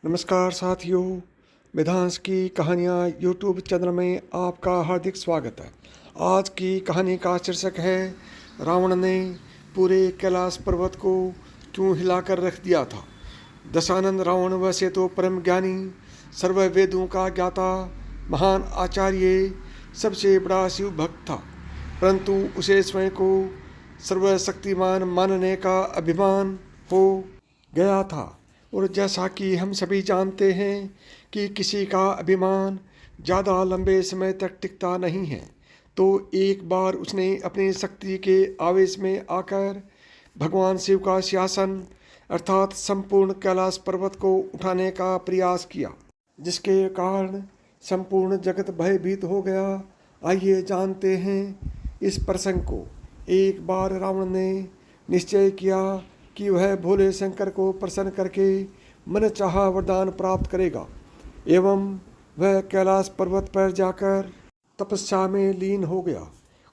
नमस्कार साथियों, मिधांस की कहानियाँ यूट्यूब चैनल में आपका हार्दिक स्वागत है। आज की कहानी का शीर्षक है रावण ने पूरे कैलाश पर्वत को क्यों हिलाकर रख दिया था। दशानन रावण वैसे तो परम ज्ञानी, सर्व वेदों का ज्ञाता, महान आचार्य, सबसे बड़ा शिव भक्त था, परंतु उसे स्वयं को सर्वशक्तिमान मानने का अभिमान हो गया था। और जैसा कि हम सभी जानते हैं कि किसी का अभिमान ज़्यादा लंबे समय तक टिकता नहीं है, तो एक बार उसने अपनी शक्ति के आवेश में आकर भगवान शिव का सिंहासन अर्थात संपूर्ण कैलाश पर्वत को उठाने का प्रयास किया, जिसके कारण संपूर्ण जगत भयभीत हो गया। आइए जानते हैं इस प्रसंग को। एक बार रावण ने निश्चय किया कि वह भोले शंकर को प्रसन्न करके मन चाहा वरदान प्राप्त करेगा एवं वह कैलाश पर्वत पर जाकर तपस्या में लीन हो गया।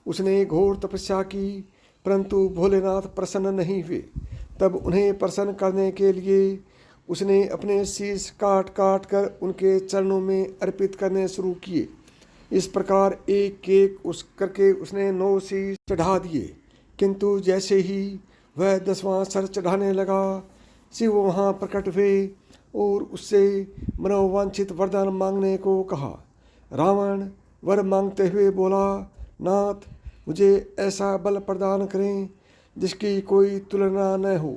उसने घोर तपस्या की, परंतु भोलेनाथ प्रसन्न नहीं हुए। तब उन्हें प्रसन्न करने के लिए उसने अपने शीश काट काट कर उनके चरणों में अर्पित करने शुरू किए। इस प्रकार एक एक करके उसने 9 शीश चढ़ा दिए, किंतु जैसे ही वह 10वां सर चढ़ाने लगा, शिव वहाँ प्रकट हुए और उससे मनोवांछित वरदान मांगने को कहा। रावण वर मांगते हुए बोला, नाथ, मुझे ऐसा बल प्रदान करें जिसकी कोई तुलना न हो।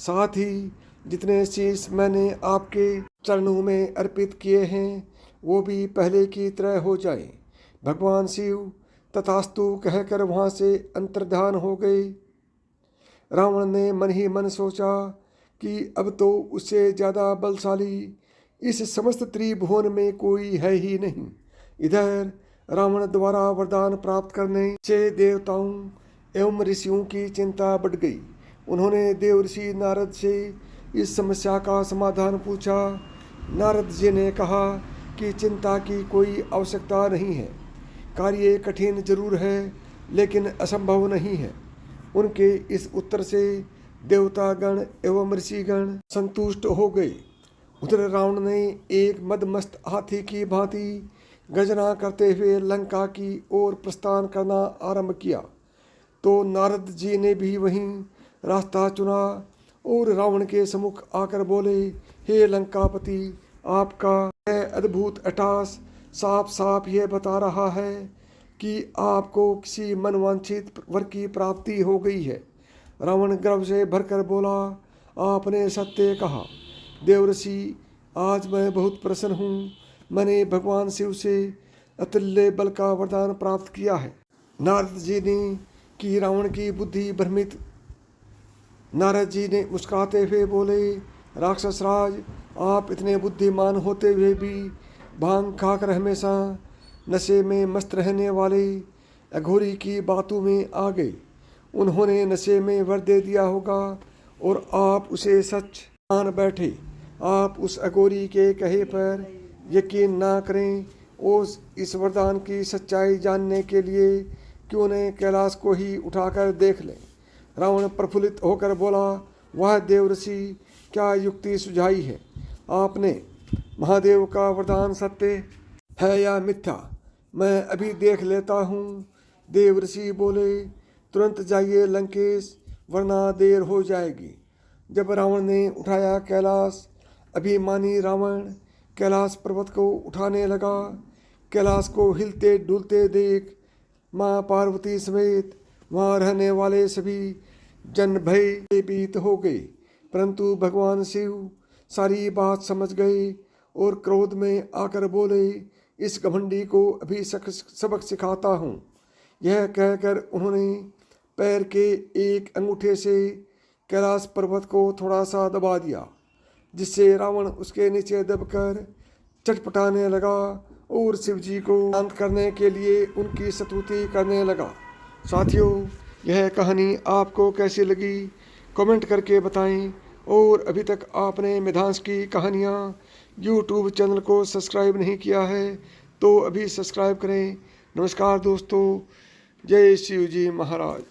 साथ ही जितने शीश मैंने आपके चरणों में अर्पित किए हैं वो भी पहले की तरह हो जाएं। भगवान शिव तथास्तु कहकर वहाँ से अंतर्ध्यान हो गए। रावण ने मन ही मन सोचा कि अब तो उससे ज़्यादा बलशाली इस समस्त त्रिभुवन में कोई है ही नहीं। इधर रावण द्वारा वरदान प्राप्त करने से देवताओं एवं ऋषियों की चिंता बढ़ गई। उन्होंने देव ऋषि नारद से इस समस्या का समाधान पूछा। नारद जी ने कहा कि चिंता की कोई आवश्यकता नहीं है। कार्य कठिन जरूर है, लेकिन असंभव नहीं है। उनके इस उत्तर से देवतागण एवं ऋषिगण संतुष्ट हो गए। उधर रावण ने एक मदमस्त हाथी की भांति गर्जना करते हुए लंका की ओर प्रस्थान करना आरंभ किया, तो नारद जी ने भी वहीं रास्ता चुना और रावण के सम्मुख आकर बोले, हे लंकापति, आपका यह अद्भुत अट्टहास साफ साफ यह बता रहा है कि आपको किसी मनवांछित वर की प्राप्ति हो गई है। रावण गर्व से भरकर बोला, आपने सत्य कहा देवऋषि, आज मैं बहुत प्रसन्न हूँ। मैंने भगवान शिव से अतुल्य बल का वरदान प्राप्त किया है। नारद जी ने कि रावण की बुद्धि भ्रमित। नारद जी ने मुस्कुराते हुए बोले, राक्षस राज, आप इतने बुद्धिमान होते हुए भी भांग खाकर हमेशा नशे में मस्त रहने वाले अघोरी की बातों में आ गए। उन्होंने नशे में वर दे दिया होगा और आप उसे सच मान बैठे। आप उस अघोरी के कहे पर यकीन ना करें और इस वरदान की सच्चाई जानने के लिए क्यों न कैलाश को ही उठाकर देख लें। रावण प्रफुल्लित होकर बोला, वह देव ऋषि, क्या युक्ति सुझाई है आपने। महादेव का वरदान सत्य है या मिथ्या, मैं अभी देख लेता हूँ। देव ऋषि बोले, तुरंत जाइए लंकेश, वरना देर हो जाएगी। जब रावण ने उठाया कैलाश, अभिमानी रावण कैलाश पर्वत को उठाने लगा। कैलाश को हिलते डुलते देख माँ पार्वती समेत वहाँ रहने वाले सभी जन भयभीत हो गए, परंतु भगवान शिव सारी बात समझ गए और क्रोध में आकर बोले, इस घमंडी को अभी सबक सिखाता हूँ। यह कहकर उन्होंने पैर के एक अंगूठे से कैलाश पर्वत को थोड़ा सा दबा दिया, जिससे रावण उसके नीचे दबकर चटपटाने लगा और शिवजी को शांत करने के लिए उनकी स्तुति करने लगा। साथियों, यह कहानी आपको कैसी लगी कमेंट करके बताएं, और अभी तक आपने मिधांस की कहानियाँ यूट्यूब चैनल को सब्सक्राइब नहीं किया है तो अभी सब्सक्राइब करें। नमस्कार दोस्तों, जय शिव जी महाराज।